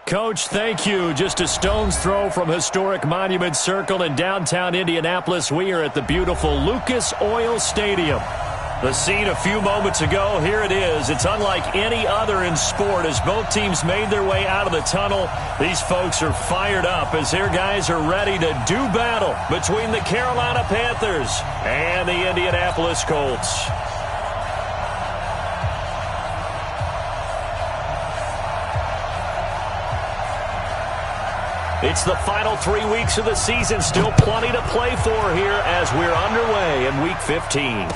Coach, thank you. Just a stone's throw from historic Monument Circle in downtown Indianapolis. We are at the beautiful Lucas Oil Stadium. The scene a few moments ago, here it is. It's unlike any other in sport as both teams made their way out of the tunnel. These folks are fired up as their guys are ready to do battle between the Carolina Panthers and the Indianapolis Colts. It's the final 3 weeks of the season. Still plenty to play for here as we're underway in Week 15.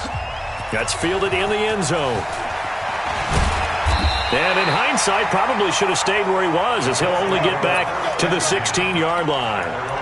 That's fielded in the end zone. And in hindsight, probably should have stayed where he was as he'll only get back to the 16-yard line.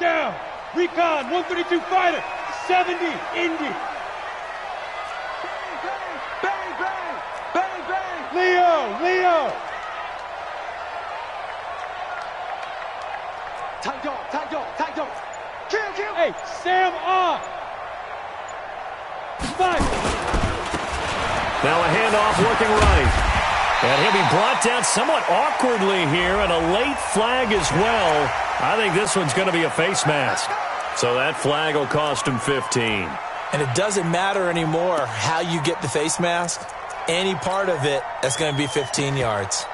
Down. Recon, 132 fighter, 70, Indy. Bang, bang, bang, bang, bang. Leo. Tight dog. Kill. Hey, Sam on. Fight. Now a handoff looking right. And he'll be brought down somewhat awkwardly here, and a late flag as well. I think this one's going to be a face mask. So that flag will cost him 15. And it doesn't matter anymore how you get the face mask. Any part of it, that's going to be 15 yards.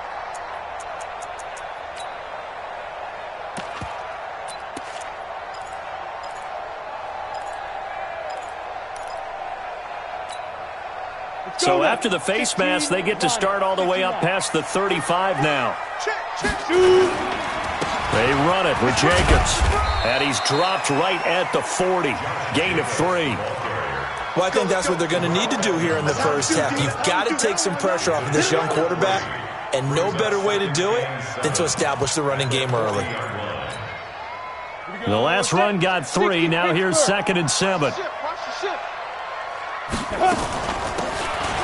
So after the face mask, they get to start all the way up past the 35 now. They run it with Jacobs. And he's dropped right at the 40. Gain of 3. Well, I think that's what they're going to need to do here in the first half. You've got to take some pressure off of this young quarterback. And no better way to do it than to establish the running game early. The last run got 3. Now here's 2nd and 7.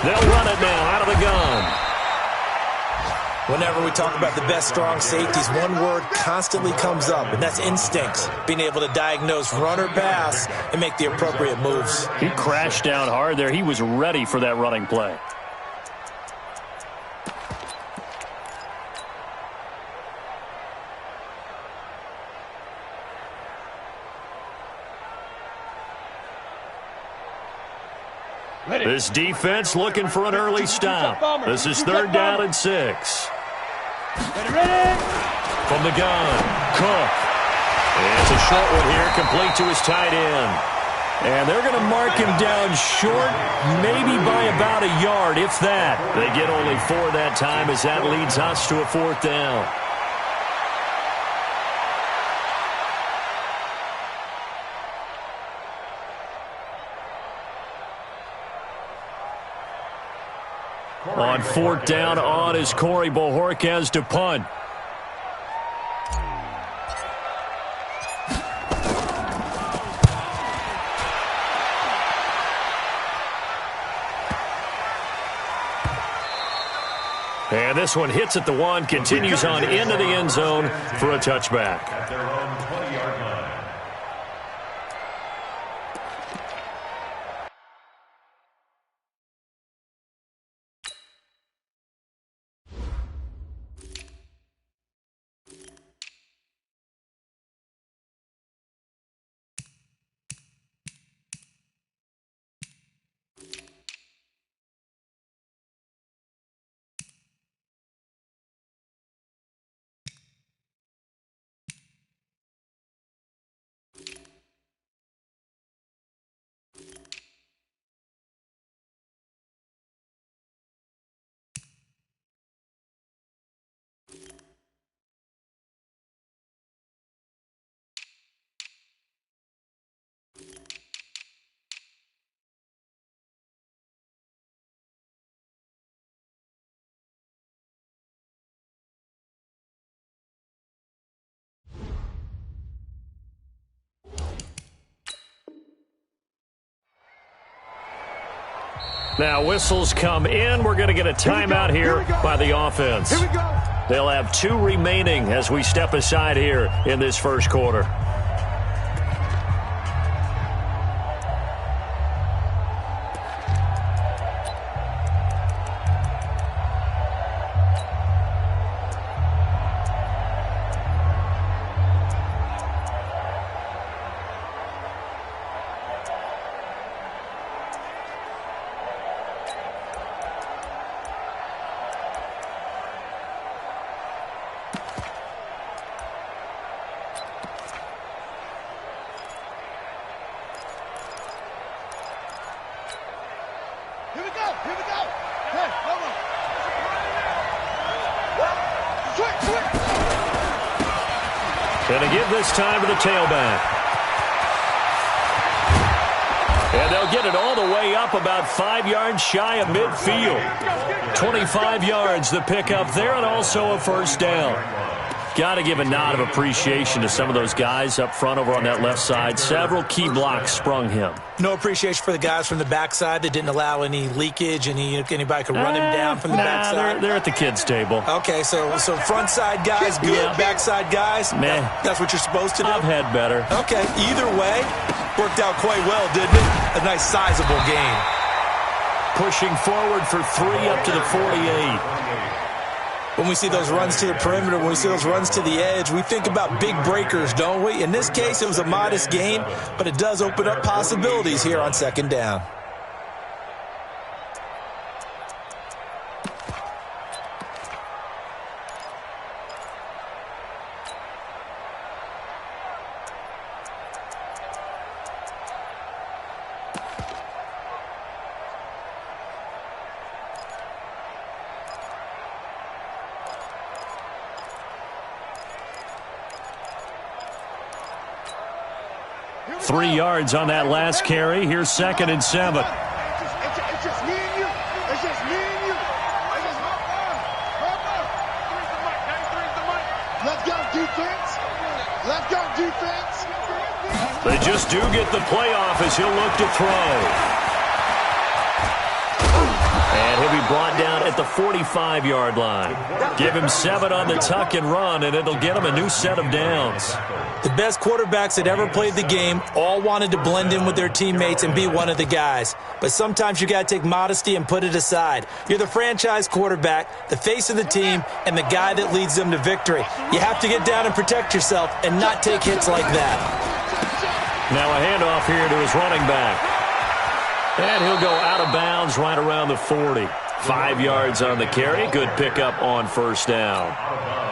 They'll run it now out of the gun. Whenever we talk about the best strong safeties, one word constantly comes up, and that's instincts. Being able to diagnose run or pass and make the appropriate moves. He crashed down hard there. He was ready for that running play. This defense looking for an early stop. This is 3rd down and 6. Ready? From the gun, Cook. And it's a short one here, complete to his tight end. And they're going to mark him down short, maybe by about a yard, if that. They get only 4 that time as that leads us to a 4th down. On 4th down, on is Corey Bojorquez to punt. And this one hits at the 1, continues on into the end zone for a touchback. Now whistles come in. We're going to get a timeout here by the offense. Here we go. They'll have 2 remaining as we step aside here in this first quarter. Here we go. Here we go. Hey, hold on. Switch. Gonna give this time to the tailback. And they'll get it all the way up about 5 yards shy of midfield. 25 yards the pickup there, and also a first down. Got to give a nod of appreciation to some of those guys up front over on that left side. Several key blocks sprung him. No appreciation for the guys from the backside that didn't allow any leakage, and anybody could run him down from the backside. They're at the kids' table. Okay, so front side guys good, backside guys, man, that's what you're supposed to do? I've had better. Okay, either way, worked out quite well, didn't it? A nice sizable gain. Pushing forward for 3 up to the 48. When we see those runs to the perimeter, when we see those runs to the edge, we think about big breakers, don't we? In this case, it was a modest gain, but it does open up possibilities here on second down. Here we 3 yards on that last carry. Here's 2nd and 7. It's just me and you. It's just me and you. It's just Let's go, defense. Let's go, defense. They just do get the playoff as he'll look to throw. And he'll be brought down at the 45-yard line. Give him 7 on the tuck and run, and it'll get him a new set of downs. The best quarterbacks that ever played the game all wanted to blend in with their teammates and be one of the guys. But sometimes you got to take modesty and put it aside. You're the franchise quarterback, the face of the team, and the guy that leads them to victory. You have to get down and protect yourself and not take hits like that. Now a handoff here to his running back. And he'll go out of bounds right around the 40. 5 yards on the carry. Good pickup on first down.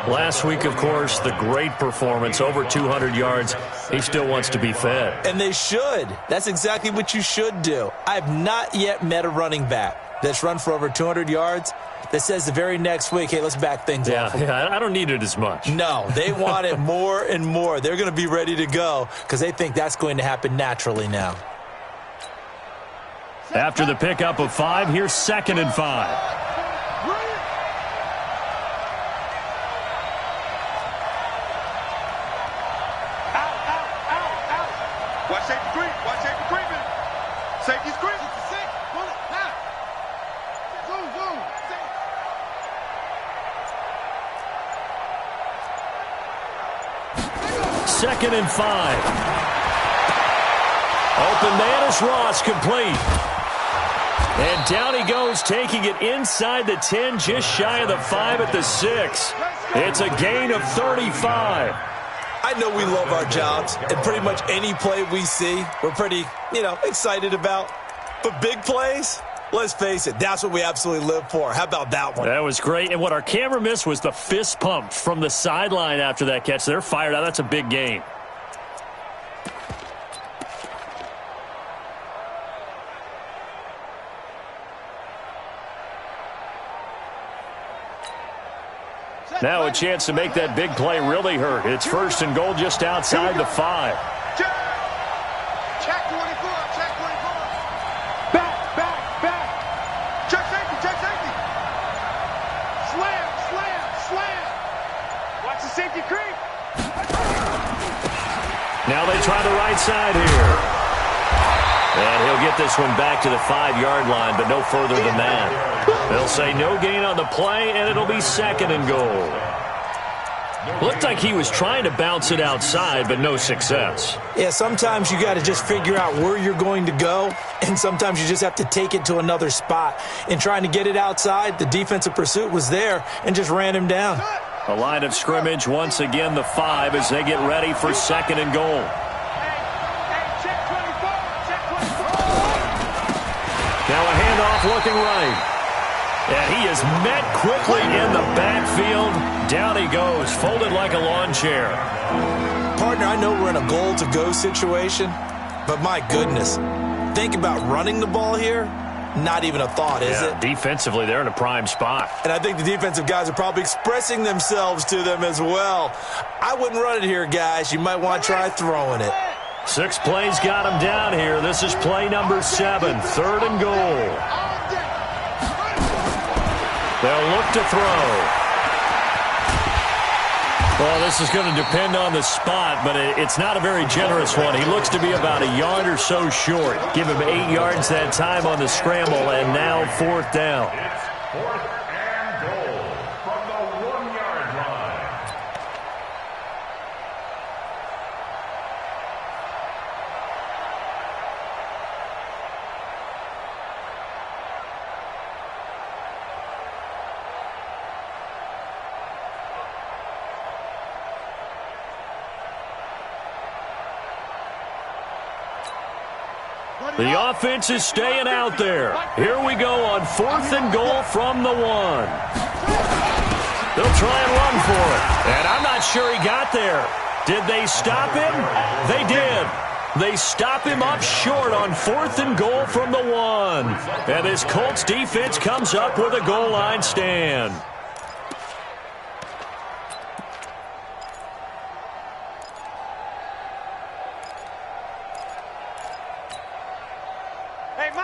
Last week, of course, the great performance, over 200 yards. He still wants to be fed. And they should. That's exactly what you should do. I have not yet met a running back that's run for over 200 yards that says the very next week, hey, let's back things off. Yeah, I don't need it as much. No, they want it more and more. They're going to be ready to go because they think that's going to happen naturally now. After the pickup of 5, here's 2nd and 5. Watch safety creep. Watch safety creeping. Safety's creeping. Pull it. Now. Zoom. Second and 5. Open man is Ross, complete. And down he goes, taking it inside the 10, just shy of the 5 at the 6. It's a gain of 35. I know we love our jobs, and pretty much any play we see, we're pretty, excited about. But big plays, let's face it, that's what we absolutely live for. How about that one? That was great. And what our camera missed was the fist pump from the sideline after that catch. They're fired out. That's a big gain. Now a chance to make that big play really hurt. It's 1st and goal just outside the 5. Check 24. Back. Check safety. Slam. Watch the safety creep. Now they try the right side here. And he'll get this one back to the 5-yard line, but no further than that. They'll say no gain on the play, and it'll be 2nd and goal. Looked like he was trying to bounce it outside, but no success. Yeah, sometimes you got to just figure out where you're going to go, and sometimes you just have to take it to another spot. In trying to get it outside, the defensive pursuit was there and just ran him down. A line of scrimmage, once again the 5 as they get ready for 2nd and goal. Now a handoff looking right. And he is met quickly in the backfield. Down he goes, folded like a lawn chair. Partner, I know we're in a goal-to-go situation, but my goodness, think about running the ball here. Not even a thought, is it? Defensively, they're in a prime spot. And I think the defensive guys are probably expressing themselves to them as well. I wouldn't run it here, guys. You might want to try throwing it. 6 plays got him down here. This is play number 7, 3rd and goal. They'll look to throw. Well, this is going to depend on the spot, but it's not a very generous one. He looks to be about a yard or so short. Give him 8 yards that time on the scramble, and now 4th down. It's 4th and goal from the 1-yard line. The offense is staying out there. Here we go on 4th and goal from the 1. They'll try and run for it. And I'm not sure he got there. Did they stop him? They did. They stop him up short on 4th and goal from the 1. And this Colts defense comes up with a goal line stand.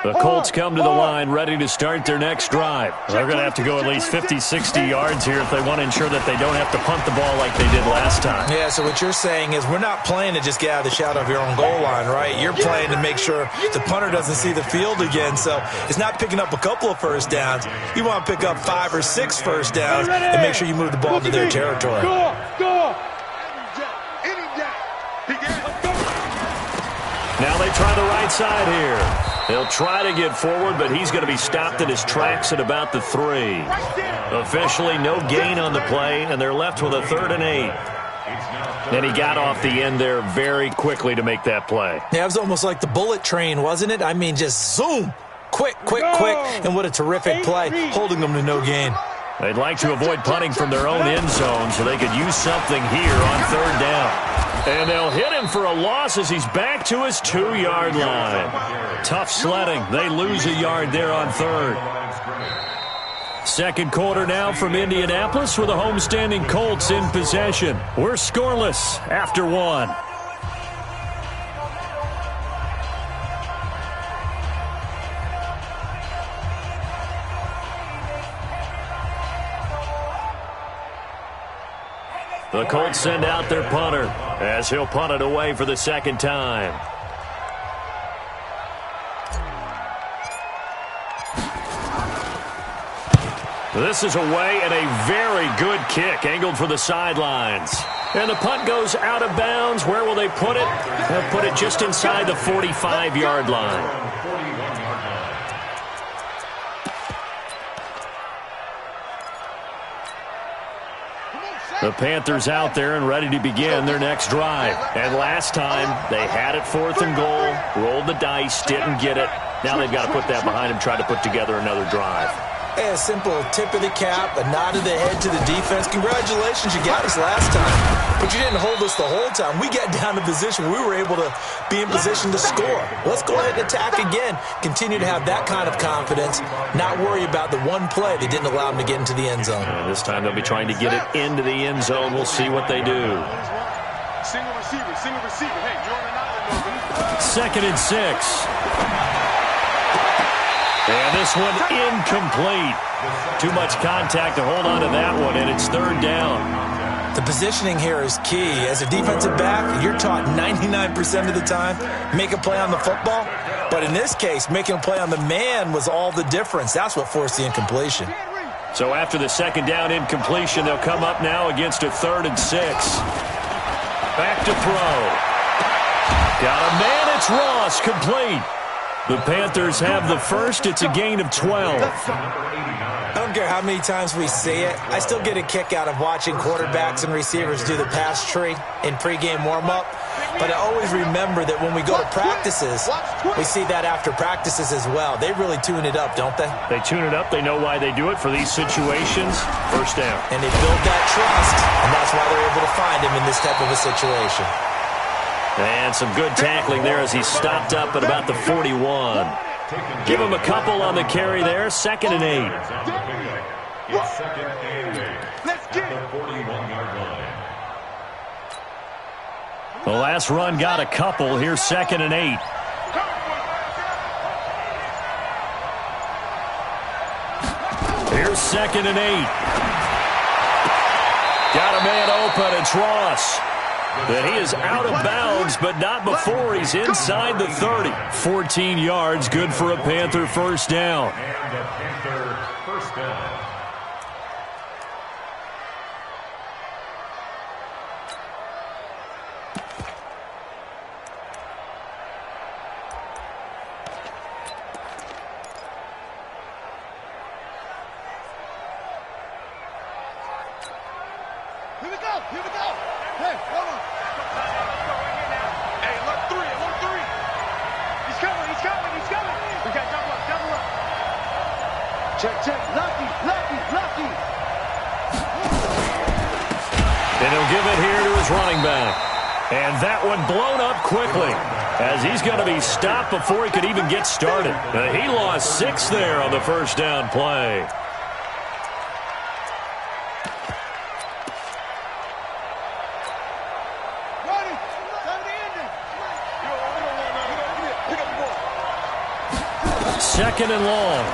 The Colts come to the line ready to start their next drive. They're going to have to go at least 50, 60 yards here if they want to ensure that they don't have to punt the ball like they did last time. Yeah, so what you're saying is we're not playing to just get out of the shadow of your own goal line, right? You're playing to make sure the punter doesn't see the field again. So it's not picking up a couple of first downs. You want to pick up 5 or 6 first downs and make sure you move the ball into their territory. Go! Now they try the right side here. They'll try to get forward, but he's going to be stopped in his tracks at about the 3. Officially, no gain on the play, and they're left with a 3rd and 8. And he got off the end there very quickly to make that play. Yeah, it was almost like the bullet train, wasn't it? I mean, just zoom. Quick, and what a terrific play, holding them to no gain. They'd like to avoid punting from their own end zone so they could use something here on 3rd down. And they'll hit him for a loss as he's back to his 2-yard line. Tough sledding. They lose a yard there on 3rd. 2nd quarter now from Indianapolis with the homestanding Colts in possession. We're scoreless after 1. The Colts send out their punter as he'll punt it away for the 2nd time. This is away and a very good kick angled for the sidelines. And the punt goes out of bounds. Where will they put it? They'll put it just inside the 45-yard line. The Panthers out there and ready to begin their next drive. And last time, they had it 4th and goal, rolled the dice, didn't get it. Now they've got to put that behind them, try to put together another drive. A simple tip of the cap, a nod of the head to the defense. Congratulations, you got us last time. But you didn't hold us the whole time. We got down to position. We were able to be in position to score. Let's go ahead and attack again. Continue to have that kind of confidence. Not worry about the one play that didn't allow them to get into the end zone. And this time they'll be trying to get it into the end zone. We'll see what they do. Single receiver. Hey, you're on an island. 2nd and 6. And this one incomplete. Too much contact to hold on to that one, and it's 3rd down. The positioning here is key. As a defensive back, you're taught 99% of the time, make a play on the football. But in this case, making a play on the man was all the difference. That's what forced the incompletion. So after the second down incompletion, they'll come up now against a 3rd and 6. Back to throw. Got a man. It's Ross, complete. The Panthers have the first. It's a gain of 12. I don't care how many times we see it. I still get a kick out of watching quarterbacks and receivers do the pass tree in pregame warm-up. But I always remember that when we go to practices, we see that after practices as well. They really tune it up, don't they? They tune it up. They know why they do it for these situations. First down. And they build that trust, and that's why they're able to find him in this type of a situation. And some good tackling there as he stopped up at about the 41. Give him a couple on the carry there. 2nd and 8. It's 2nd and 8. Let's get The 41-yard line. The last run got a couple. Here's 2nd and 8. Here's 2nd and 8. Got a man open. It's Ross. But he is out of bounds, but not before he's inside the 30. 14 yards, good for a Panther first down. And the Panthers first down. Here we go. Here we go. Hey, hold on. Hey, look, 3. I want 3. He's coming. He's coming. He's coming. We got double up. Double up. Check, check. Lucky. Lucky. Lucky. And he'll give it here to his running back. And that one blown up quickly as he's going to be stopped before he could even get started. He lost 6 there on the first down play. Ready. Time to end it. Pick up the ball. 2nd and long.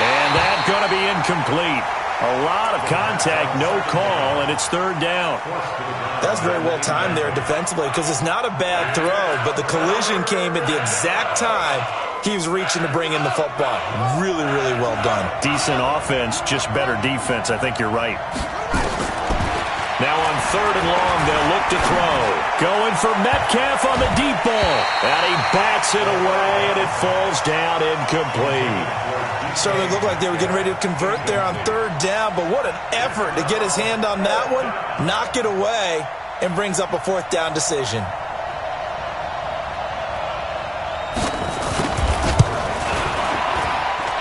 And that's going to be incomplete. A lot of contact, no call, and it's 3rd down. That's very well timed there defensively because it's not a bad throw, but the collision came at the exact time he was reaching to bring in the football. Really, really well done. Decent offense, just better defense. I think you're right. Now on 3rd and long, they'll look to throw. Going for Metcalf on the deep ball. And he bats it away, and it falls down incomplete. Certainly looked like they were getting ready to convert there on 3rd down, but what an effort to get his hand on that one, knock it away, and brings up a 4th down decision.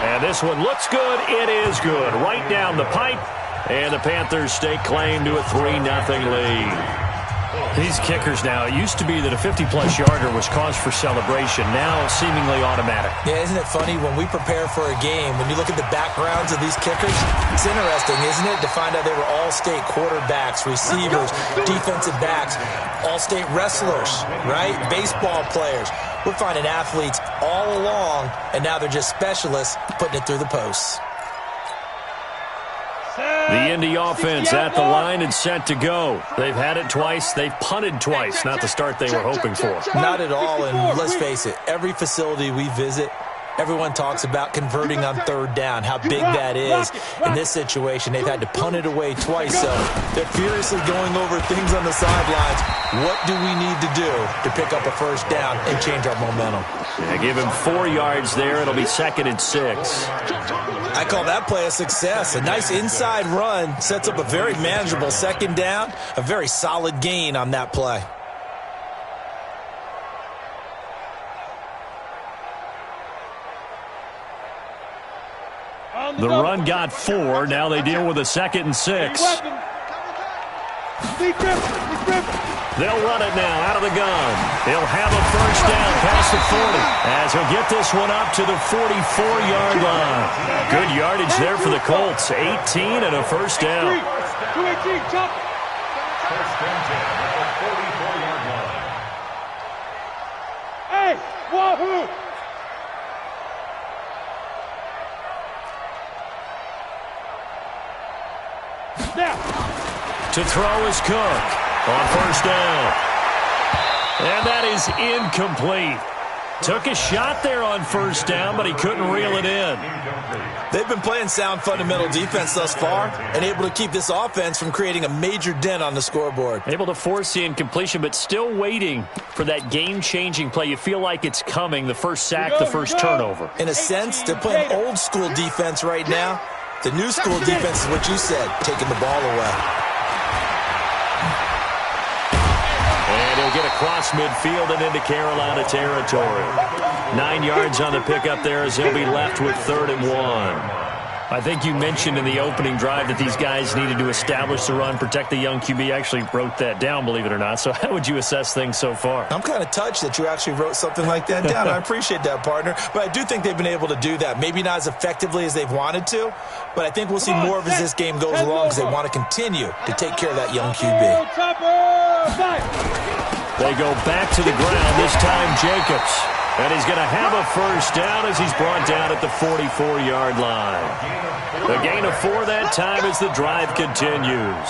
And this one looks good. It is good. Right down the pipe. And the Panthers stake claim to a 3-0 lead. These kickers now, it used to be that a 50-plus yarder was cause for celebration. Now seemingly automatic. Yeah, isn't it funny when we prepare for a game, when you look at the backgrounds of these kickers, it's interesting, isn't it, to find out they were all-state quarterbacks, receivers, defensive backs, all-state wrestlers, right? Baseball players. We're finding athletes all along, and now they're just specialists putting it through the posts. The Indy offense at the line and set to go. They've had it twice. They've punted twice. Not the start they were hoping for. Not at all, and let's face it, every facility we visit, everyone talks about converting on 3rd down, how big that is. In this situation, they've had to punt it away twice, so they're furiously going over things on the sidelines. What do we need to do to pick up a 1st down and change our momentum? Yeah, give him 4 yards there. It'll be 2nd and 6. I call that play a success. A nice inside run sets up a very manageable 2nd down, a very solid gain on that play. The run got 4. Now they deal with a 2nd and 6. They'll run it now out of the gun. He'll have a 1st down past the 40 as he'll get this one up to the 44-yard line. Good yardage there for the Colts. 18 and a 1st down. 218, jump. First and 10 at the 44-yard line. Hey, wahoo! Now. To throw is Cook on 1st down. And that is incomplete. Took a shot there on first down, but he couldn't reel it in. They've been playing sound fundamental defense thus far and able to keep this offense from creating a major dent on the scoreboard. Able to force the incompletion, but still waiting for that game-changing play. You feel like it's coming, the first sack, the first turnover. In a sense, they're playing old-school defense right now. The new school defense is what you said, taking the ball away. And he'll get across midfield and into Carolina territory. 9 yards on the pickup there as he'll be left with 3rd and 1. I think you mentioned in the opening drive that these guys needed to establish the run, protect the young QB. Actually wrote that down, believe it or not. So how would you assess things so far? I'm kind of touched that you actually wrote something like that down. I appreciate that, partner. But I do think they've been able to do that. Maybe not as effectively as they've wanted to, but I think we'll see more of as this game goes along because they want to continue to take care of that young QB. They go back to the ground, this time Jacobs. And he's going to have a first down as he's brought down at the 44-yard line. The gain of 4 that time as the drive continues.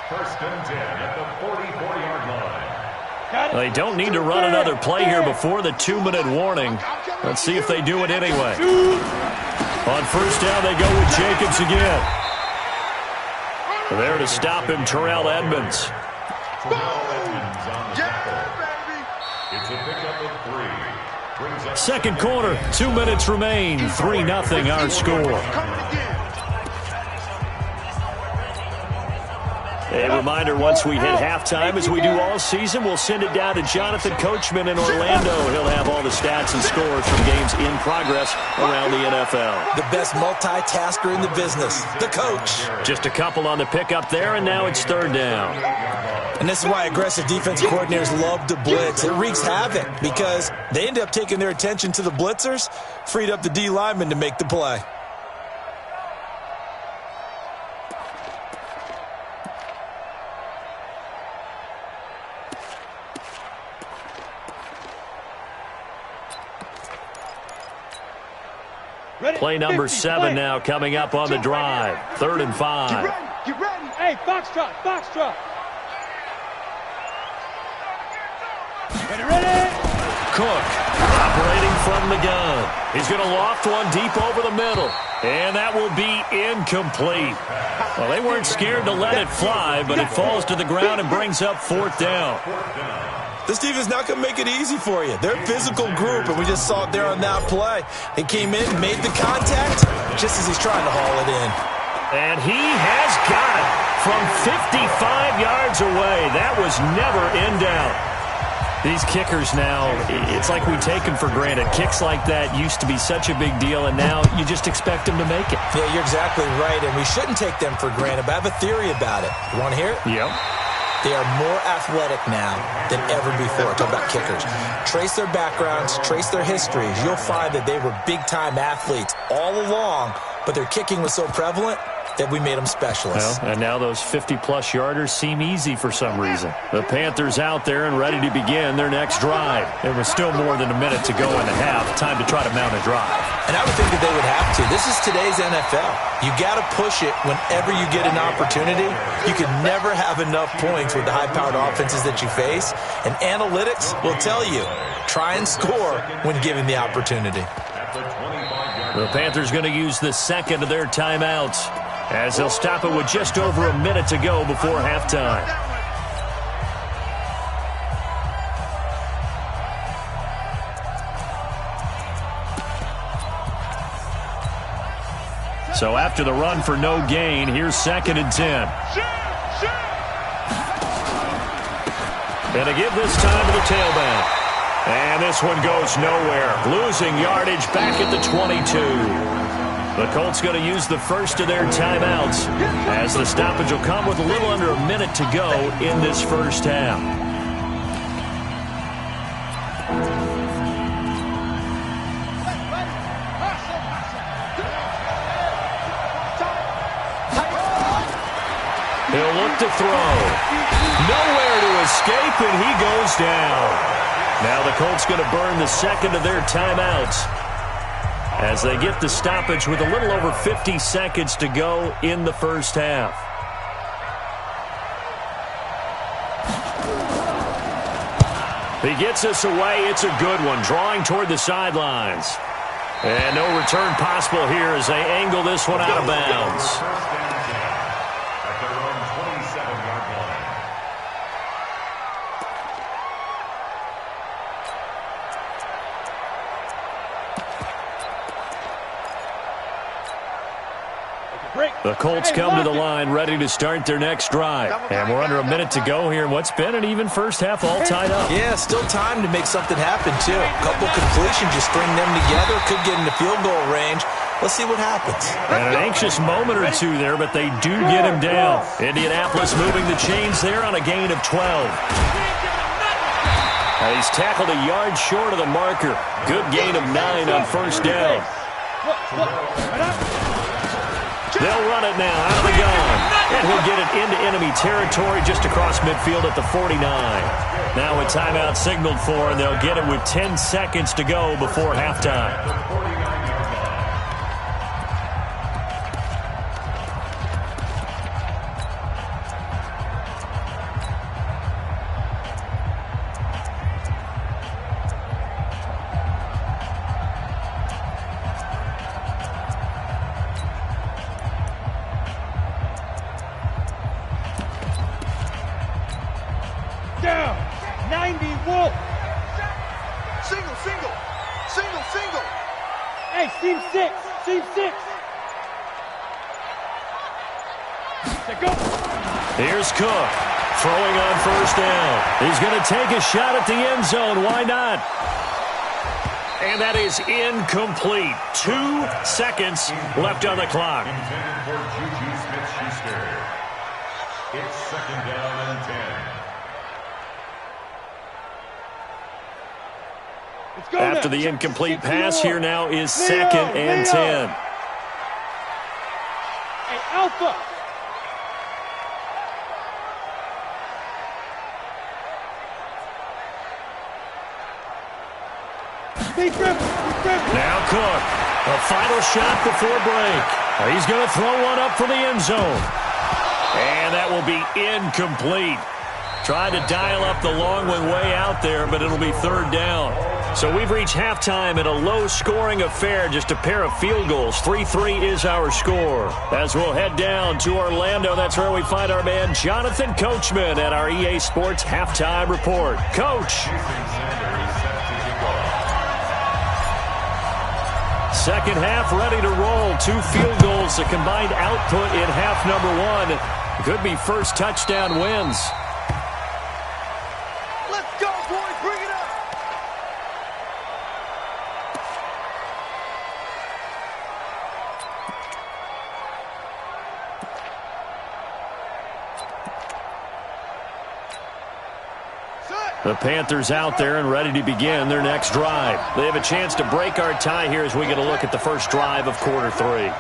First and 10 at the 44-yard line. They don't need to run another play here before the 2-minute warning. Let's see if they do it anyway. On first down, they go with Jacobs again. There to stop him, Terrell Edmonds. It's a pickup of 3. Second quarter, 2 minutes remain. 3-0 our score. A reminder, once we hit halftime, as we do all season, we'll send it down to Jonathan Coachman in Orlando. He'll have all the stats and scores from games in progress around the NFL. The best multitasker in the business, the coach. Just a couple on the pickup there, and now it's 3rd down. And this is why aggressive defensive coordinators love to blitz. It wreaks havoc because they end up taking their attention to the blitzers, freed up the D lineman to make the play. Play number 7 now coming up on the drive. 3rd and 5. Get ready. Hey, foxtrot, foxtrot. Ready. Cook operating from the gun. He's going to loft one deep over the middle. And that will be incomplete. Well, they weren't scared to let it fly, but it falls to the ground and brings up 4th down. This team is not going to make it easy for you. They're a physical group, and we just saw it there on that play. He came in, made the contact, just as he's trying to haul it in. And he has got it from 55 yards away. That was never in doubt. These kickers now, it's like we take them for granted. Kicks like that used to be such a big deal, and now you just expect them to make it. Yeah, you're exactly right, and we shouldn't take them for granted, but I have a theory about it. You want to hear it? Yep. They are more athletic now than ever before. Talk about kickers. Trace their backgrounds, trace their histories. You'll find that they were big-time athletes all along, but their kicking was so prevalent that we made them specialists. Well, and now those 50-plus yarders seem easy for some reason. The Panthers out there and ready to begin their next drive. There was still more than a minute to go in the half. Time to try to mount a drive. And I would think that they would have to. This is today's NFL. You got to push it whenever you get an opportunity. You can never have enough points with the high-powered offenses that you face. And analytics will tell you, try and score when given the opportunity. The Panthers going to use the second of their timeouts, as they'll stop it with just over a minute to go before halftime. So after the run for no gain, here's 2nd and 10. And to give this time to the tailback. And this one goes nowhere. Losing yardage back at the 22. The Colts going to use the first of their timeouts, as the stoppage will come with a little under a minute to go in this first half. He'll look to throw. Nowhere to escape, and he goes down. Now the Colts going to burn the second of their timeouts, as they get the stoppage with a little over 50 seconds to go in the first half. He gets us away. It's a good one, drawing toward the sidelines. And no return possible here as they angle this one out of bounds. At their own 27-yard line. The Colts come to the line ready to start their next drive. And we're under a minute to go here in what's been an even first half all tied up. Yeah, still time to make something happen, too. A couple completions, you string them together, could get into field goal range. Let's see what happens. And an anxious moment or two there, but they do get him down. Indianapolis moving the chains there on a gain of 12. And he's tackled a yard short of the marker. Good gain of 9 on first down. They'll run it now out of the gun. And he'll get it into enemy territory just across midfield at the 49. Now a timeout signaled for, and they'll get it with 10 seconds to go before halftime. Here's Cook, throwing on first down. He's going to take a shot at the end zone. Why not? And that is incomplete. 2 seconds left on the clock. Intended for Juju Smith-Schuster. It's second down and 10. After the incomplete pass, here now is second and 10. Hey, Alpha. Now Cook, a final shot before break. He's going to throw one up for the end zone. And that will be incomplete. Trying to dial up the long one way out there, but it'll be third down. So we've reached halftime in a low-scoring affair, just a pair of field goals. 3-3 is our score. As we'll head down to Orlando, that's where we find our man Jonathan Coachman at our EA Sports Halftime Report. Coach. Second half ready to roll. 2 field goals, the combined output in half number 1. Could be first touchdown wins. Let's go, boys. Bring it up. The Panthers out there and ready to begin their next drive. They have a chance to break our tie here as we get a look at the first drive of quarter 3.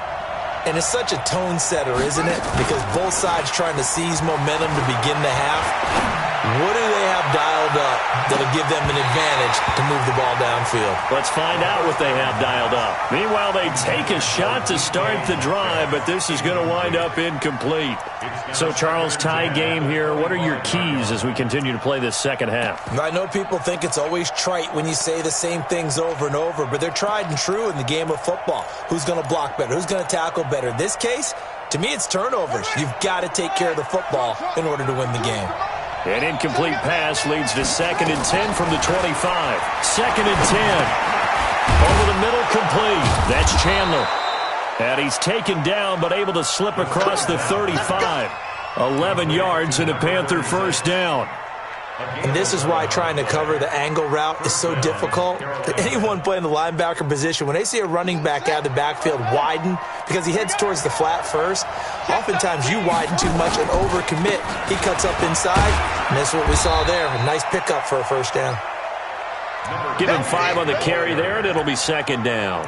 And it's such a tone setter, isn't it? Because both sides trying to seize momentum to begin the half. What do they have dialed up that'll give them an advantage to move the ball downfield? Let's find out what they have dialed up. Meanwhile, they take a shot to start the drive, but this is going to wind up incomplete. So, Charles, tie game here. What are your keys as we continue to play this second half? I know people think it's always trite when you say the same things over and over, but they're tried and true in the game of football. Who's going to block better? Who's going to tackle better? In this case, to me, it's turnovers. You've got to take care of the football in order to win the game. An incomplete pass leads to second and 10 from the 25. Second and 10. Over the middle, complete. That's Chandler. And he's taken down, but able to slip across the 35. 11 yards and a Panther first down. And this is why trying to cover the angle route is so difficult. Anyone playing the linebacker position, when they see a running back out of the backfield widen, because he heads towards the flat first, oftentimes you widen too much and overcommit. He cuts up inside, and that's what we saw there. A nice pickup for a first down. Give him 5 on the carry there, and it'll be second down.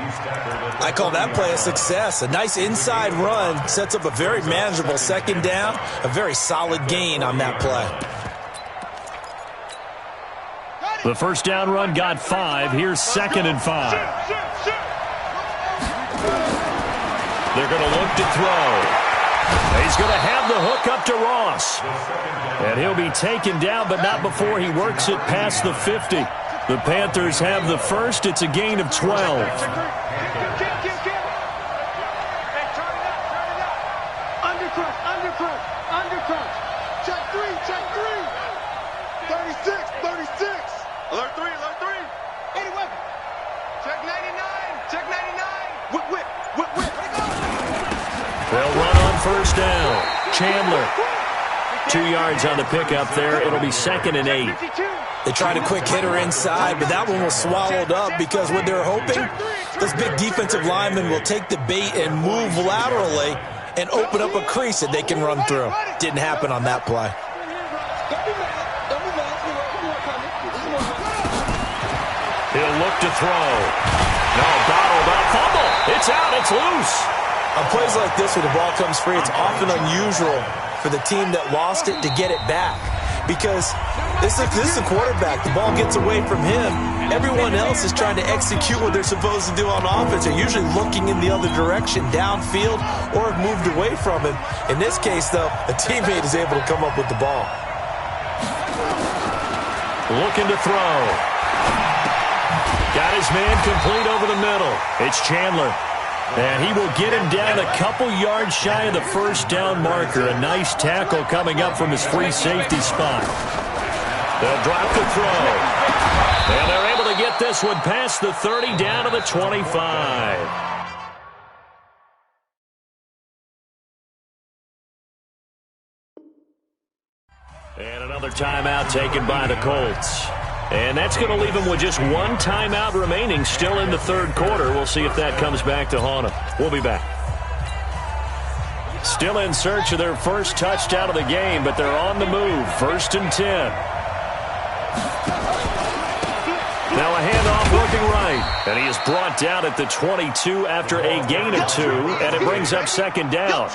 I call that play a success. A nice inside run sets up a very manageable second down, a very solid gain on that play. The first down run got 5. Here's second and 5. They're going to look to throw. He's going to have the hook up to Ross. And he'll be taken down, but not before he works it past the 50. The Panthers have the first. It's a gain of 12. They'll run on first down. Chandler. 2 yards on the pickup there. It'll be 2nd and 8. They tried a quick hitter inside, but that one was swallowed up because what they're hoping, those big defensive linemen will take the bait and move laterally and open up a crease that they can run through. Didn't happen on that play. He'll look to throw. No, bottled up. Fumble. It's out. It's loose. On plays like this where the ball comes free, it's often unusual for the team that lost it to get it back. Because this is a quarterback. The ball gets away from him. Everyone else is trying to execute what they're supposed to do on offense. They're usually looking in the other direction, downfield, or have moved away from him. In this case, though, a teammate is able to come up with the ball. Looking to throw. Got his man complete over the middle. It's Chandler. And he will get him down a couple yards shy of the first down marker. A nice tackle coming up from his free safety spot. They'll drop the throw. And they're able to get this one past the 30 down to the 25. And another timeout taken by the Colts. And that's going to leave them with just one timeout remaining still in the third quarter. We'll see if that comes back to haunt them. We'll be back. Still in search of their first touchdown of the game, but they're on the move. 1st and 10. Now a handoff looking right. And he is brought down at the 22 after a gain of 2, and it brings up 2nd down.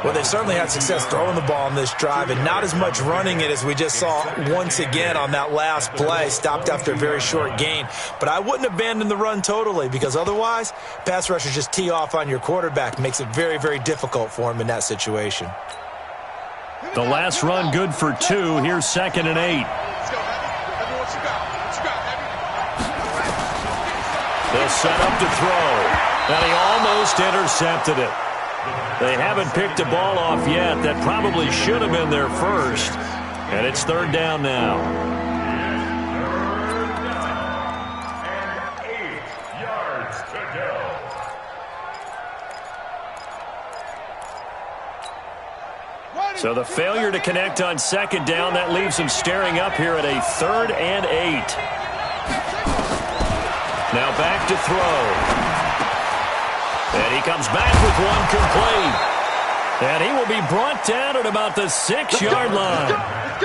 Well, they certainly had success throwing the ball on this drive and not as much running it as we just saw once again on that last play. Stopped after a very short gain. But I wouldn't abandon the run totally because otherwise, pass rushers just tee off on your quarterback. Makes it very, very difficult for him in that situation. The last run good for 2. Here's 2nd and 8. They'll set up to throw. And he almost intercepted it. They haven't picked a ball off yet. That probably should have been their first. And it's 3rd down now. And 8 yards to go. So the failure to connect on 2nd down, that leaves them staring up here at a 3rd and 8. Now back to throw. And he comes back with one complete. And he will be brought down at about the 6-yard line.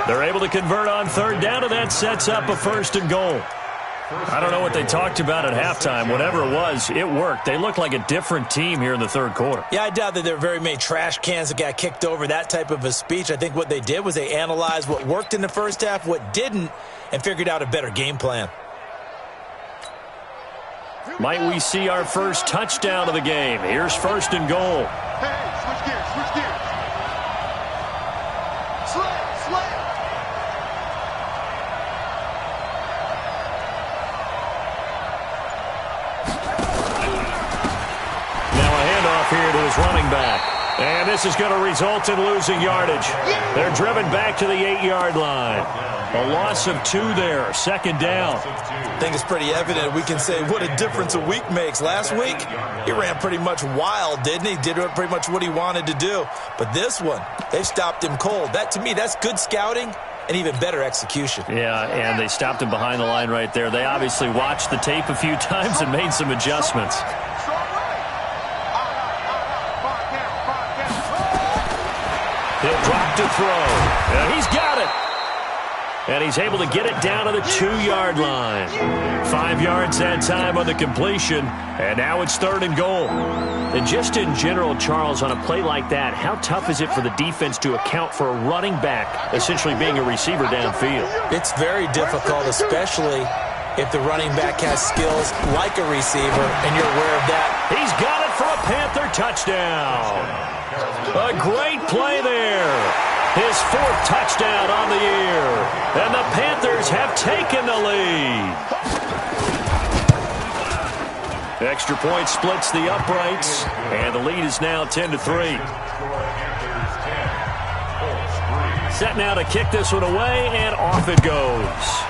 They're able to convert on 3rd down, and that sets up a 1st and goal. I don't know what they talked about at halftime. Whatever it was, it worked. They look like a different team here in the 3rd quarter. Yeah, I doubt that there were very many trash cans that got kicked over, that type of a speech. I think what they did was they analyzed what worked in the first half, what didn't, and figured out a better game plan. Might we see our first touchdown of the game? Here's 1st and goal. Hey, switch gears, switch gears. Slam. Now a handoff here to his running back. And this is going to result in losing yardage. They're driven back to the 8-yard line. A loss of 2 there, 2nd down. I think it's pretty evident. We can say what a difference a week makes. Last week, he ran pretty much wild, didn't he? Did pretty much what he wanted to do. But this one, they've stopped him cold. That, to me, that's good scouting and even better execution. Yeah, and they stopped him behind the line right there. They obviously watched the tape a few times and made some adjustments. He'll drop to throw. And he's got it. And he's able to get it down to the 2-yard line. 5 yards that time on the completion. And now it's 3rd and goal. And just in general, Charles, on a play like that, how tough is it for the defense to account for a running back essentially being a receiver downfield? It's very difficult, especially if the running back has skills like a receiver, and you're aware of that. He's got it for a Panther touchdown. A great play there. His 4th touchdown on the year. And the Panthers have taken the lead. Extra point splits the uprights, and the lead is now 10-3. Set now to kick this one away, and off it goes.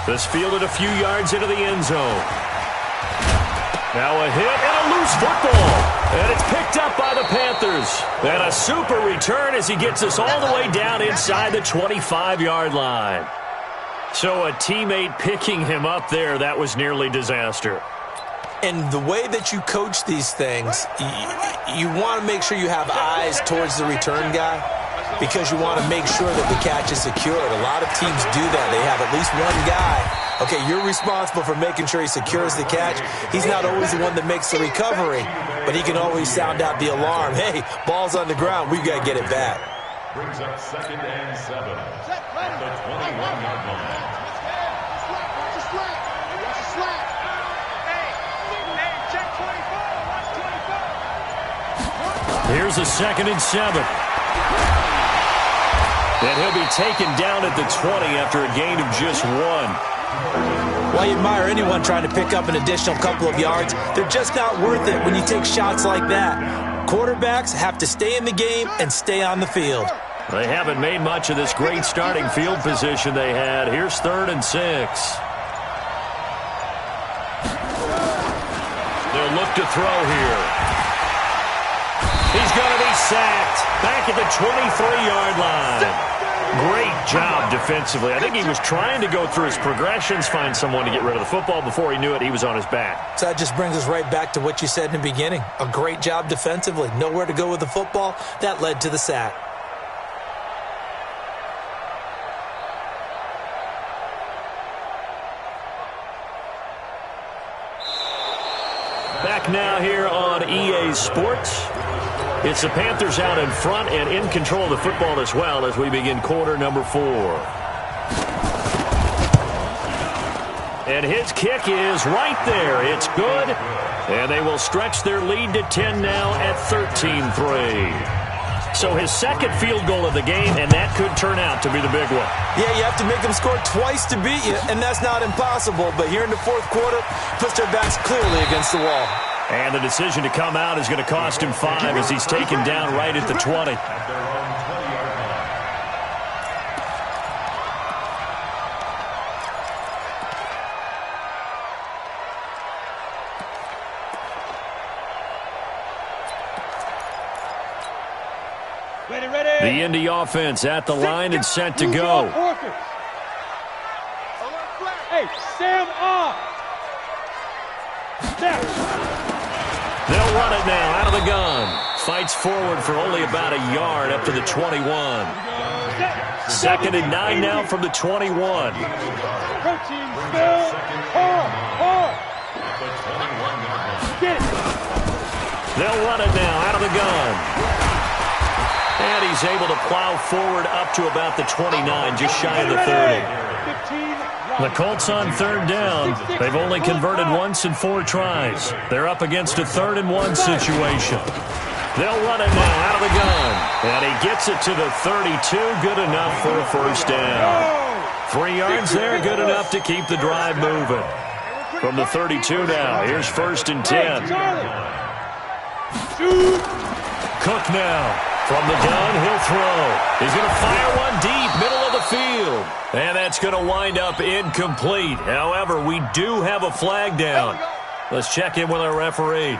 This fielded a few yards into the end zone. Now a hit and a loose football. And it's picked up by the Panthers. And a super return as he gets us all the way down inside the 25-yard line. So a teammate picking him up there, that was nearly disaster. And the way that you coach these things, you want to make sure you have eyes towards the return guy because you want to make sure that the catch is secured. A lot of teams do that. They have at least one guy. Okay, you're responsible for making sure he secures the catch. He's not always the one that makes the recovery, but he can always sound out the alarm. Hey, ball's on the ground. We've got to get it back. Brings up 2nd and 7 at the 21-yard line. Here's a 2nd and 7. And he'll be taken down at the 20 after a gain of just 1. Well, you admire anyone trying to pick up an additional couple of yards. They're just not worth it when you take shots like that. Quarterbacks have to stay in the game and stay on the field. They haven't made much of this great starting field position they had. Here's 3rd and 6. They'll look to throw here. He's going to be sacked back at the 23-yard line. Great job defensively. I think he was trying to go through his progressions, find someone to get rid of the football. Before he knew it, he was on his back. So that just brings us right back to what you said in the beginning. A great job defensively. Nowhere to go with the football. That led to the sack. Back now here on EA Sports. It's the Panthers out in front and in control of the football as well as we begin quarter number 4. And his kick is right there. It's good. And they will stretch their lead to 10 now at 13-3. So his 2nd field goal of the game, and that could turn out to be the big one. Yeah, you have to make them score twice to beat you, and that's not impossible. But here in the 4th quarter, puts their backs clearly against the wall. And the decision to come out is going to cost him 5 as he's taken down right at the 20. The Indy offense at the line and set to go. Hey, Sam off. They'll run it now out of the gun. Fights forward for only about a yard up to the 21. 2nd and 9 now from the 21. They'll run it now out of the gun. And he's able to plow forward up to about the 29, just shy of the 30. The Colts on 3rd down. They've only converted once in 4 tries. They're up against a 3rd and 1 situation. They'll run it now out of the gun. And he gets it to the 32, good enough for a 1st down. 3 yards there, good enough to keep the drive moving. From the 32 now, here's 1st and 10. Cook now. From the gun, he'll throw. He's going to fire one deep, middle of the field. And that's going to wind up incomplete. However, we do have a flag down. Let's check in with our referee.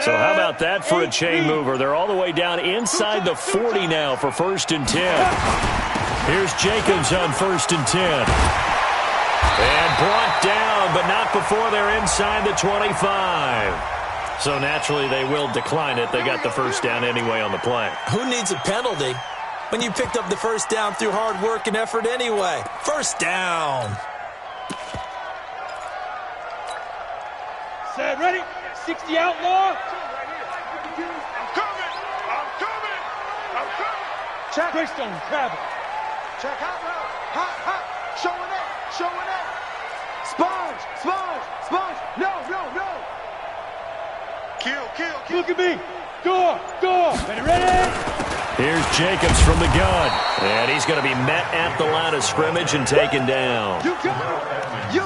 So how about that for a chain mover? They're all the way down inside the 40 now for 1st and 10. Here's Jacobs on 1st and 10. And brought down, but not before they're inside the 25. So naturally, they will decline it. They got the first down anyway on the play. Who needs a penalty when you picked up the first down through hard work and effort anyway? First down. Set, ready? 60 outlaw. I'm coming. Check. Greystone, grab it. Check out now. Hot. Showing up. Sponge. No. Kill. Look at me. Door. Ready? Here's Jacobs from the gun. And he's going to be met at the line of scrimmage and taken down.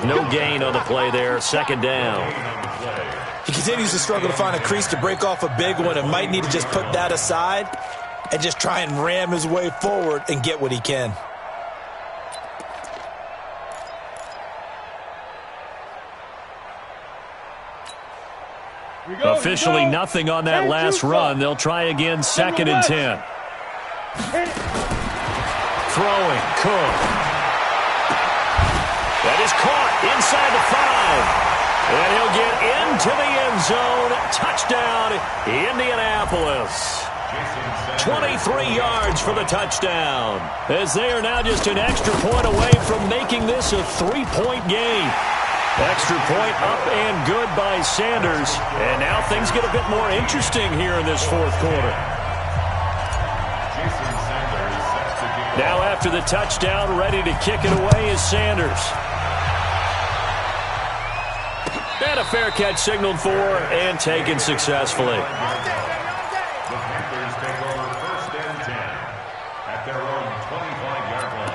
No gain on the play there. Second down. He continues to struggle to find a crease to break off a big one and might need to just put that aside and just try and ram his way forward and get what he can. Officially nothing on that last run. They'll try again, 2nd and 10. Throwing, Cook. That is caught inside the 5. And he'll get into the end zone. Touchdown, Indianapolis. 23 yards for the touchdown. As they are now just an extra point away from making this a 3-point game. Extra point up and good by Sanders. And now things get a bit more interesting here in this fourth quarter. Now after the touchdown, ready to kick it away is Sanders. And a fair catch signaled for and taken successfully. The Panthers take over 1st and 10 at their own 25-yard line.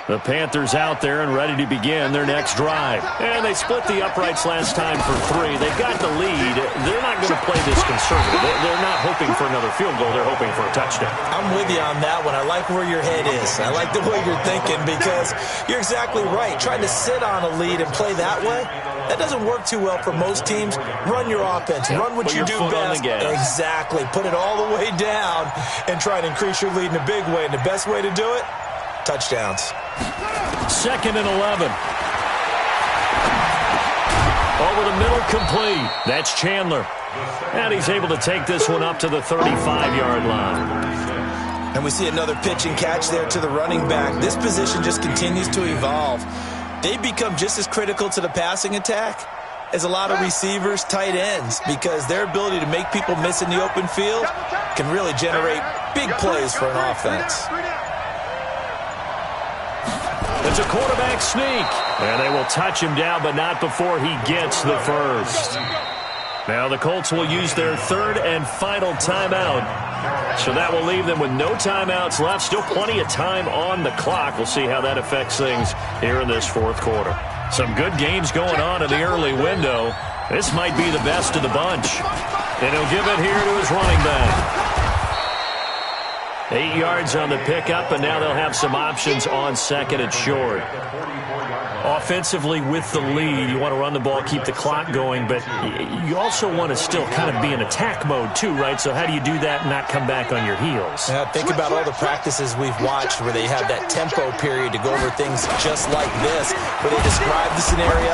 The Panthers out there and ready to begin their next drive. And they split the uprights last time for 3. They've got the lead. They're not going to play this conservative. They're not hoping for another field goal. They're hoping for a touchdown. I'm with you on that one. I like where your head is. I like the way you're thinking because you're exactly right. Trying to sit on a lead and play that way, that doesn't work too well for most teams. Run your offense. Run what you do best. Exactly. Put it all the way down and try and increase your lead in a big way. And the best way to do it, touchdowns. 2nd and 11. Over the middle, complete. That's Chandler. And he's able to take this one up to the 35-yard line. And we see another pitch and catch there to the running back. This position just continues to evolve. They become just as critical to the passing attack as a lot of receivers, tight ends, because their ability to make people miss in the open field can really generate big plays for an offense. It's a quarterback sneak. And they will touch him down, but not before he gets the first. Now the Colts will use their 3rd and final timeout. So that will leave them with no timeouts left. Still plenty of time on the clock. We'll see how that affects things here in this fourth quarter. Some good games going on in the early window. This might be the best of the bunch. And he'll give it here to his running back. 8 yards on the pickup, and now they'll have some options on 2nd and short. Offensively, with the lead, you want to run the ball, keep the clock going, but you also want to still kind of be in attack mode too, right? So how do you do that and not come back on your heels? Yeah, think about all the practices we've watched where they have that tempo period to go over things just like this, where they describe the scenario,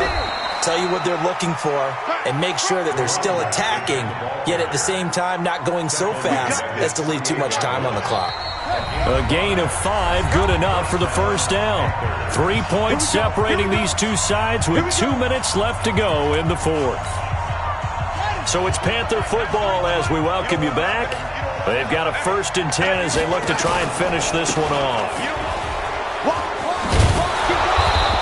tell you what they're looking for, and make sure that they're still attacking, yet at the same time not going so fast as to leave too much time on the clock. A gain of 5, good enough for the first down. 3 points separating these two sides with 2 minutes left to go in the fourth. So it's Panther football as we welcome you back. They've got a 1st and 10 as they look to try and finish this one off.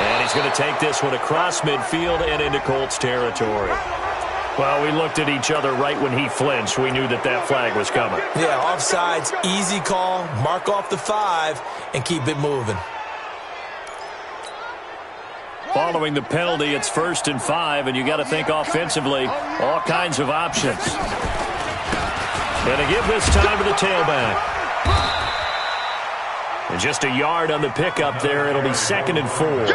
And he's going to take this one across midfield and into Colts territory. Well, we looked at each other right when he flinched. We knew that that flag was coming. Yeah, offsides, easy call, mark off the 5, and keep it moving. Following the penalty, it's 1st and 5, and you got to think offensively, all kinds of options. And to give this time to the tailback. And just a yard on the pickup there. It'll be 2nd and 4.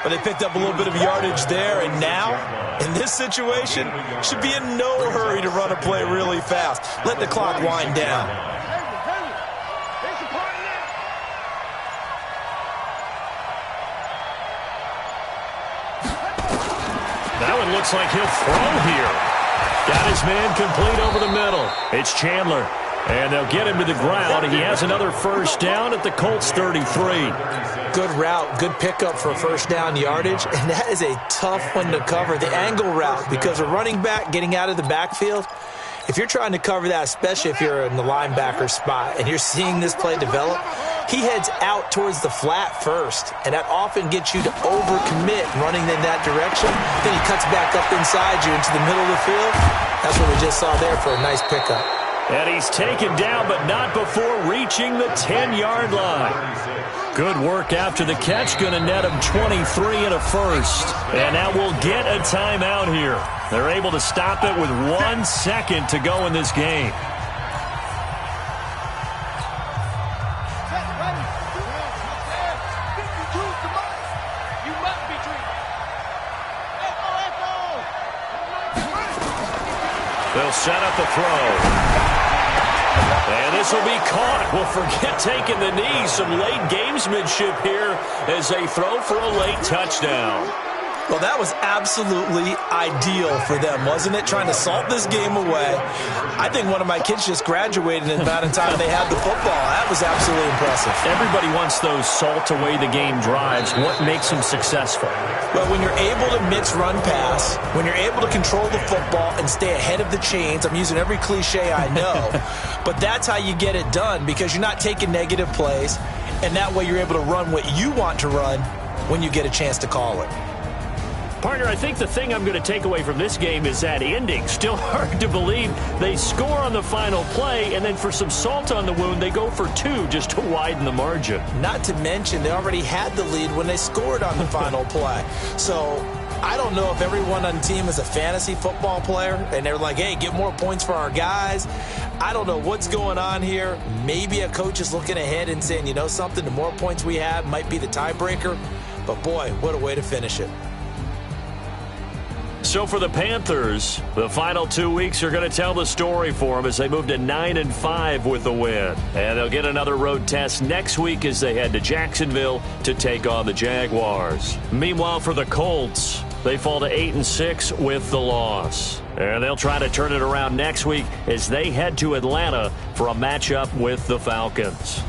But they picked up a little bit of yardage there, and now, in this situation, should be in no hurry to run a play really fast. Let the clock wind down. it looks like he'll throw here. Got his man complete over the middle. It's Chandler. And they'll get him to the ground. He has another first down at the Colts 33. Good route, good pickup for first down yardage, and that is a tough one to cover. The angle route, because a running back getting out of the backfield, if you're trying to cover that, especially if you're in the linebacker spot and you're seeing this play develop, he heads out towards the flat first, and that often gets you to overcommit running in that direction. Then he cuts back up inside you into the middle of the field. That's what we just saw there for a nice pickup. And he's taken down, but not before reaching the 10-yard line. Good work after the catch. Going to net him 23 and a first. And now we'll get a timeout here. They're able to stop it with 1 second to go in this game. They'll set up the throw. And this will be caught. Well, forget taking the knee. Some late gamesmanship here as they throw for a late touchdown. Well, that was absolutely ideal for them, wasn't it? Trying to salt this game away. I think one of my kids just graduated in the amount of time they had the football. That was absolutely impressive. Everybody wants those salt away the game drives. What makes them successful? Well, when you're able to mix run pass, when you're able to control the football and stay ahead of the chains, I'm using every cliche I know, but that's how you get it done, because you're not taking negative plays, and that way you're able to run what you want to run when you get a chance to call it. Partner, I think the thing I'm going to take away from this game is that ending. Still hard to believe they score on the final play, and then for some salt on the wound, they go for 2 just to widen the margin. Not to mention, they already had the lead when they scored on the final play. So I don't know if everyone on the team is a fantasy football player, and they're like, hey, get more points for our guys. I don't know what's going on here. Maybe a coach is looking ahead and saying, you know something, the more points we have might be the tiebreaker. But, boy, what a way to finish it. So for the Panthers, the final 2 weeks are going to tell the story for them as they move to 9-5 with the win. And they'll get another road test next week as they head to Jacksonville to take on the Jaguars. Meanwhile, for the Colts, they fall to 8-6 with the loss. And they'll try to turn it around next week as they head to Atlanta for a matchup with the Falcons.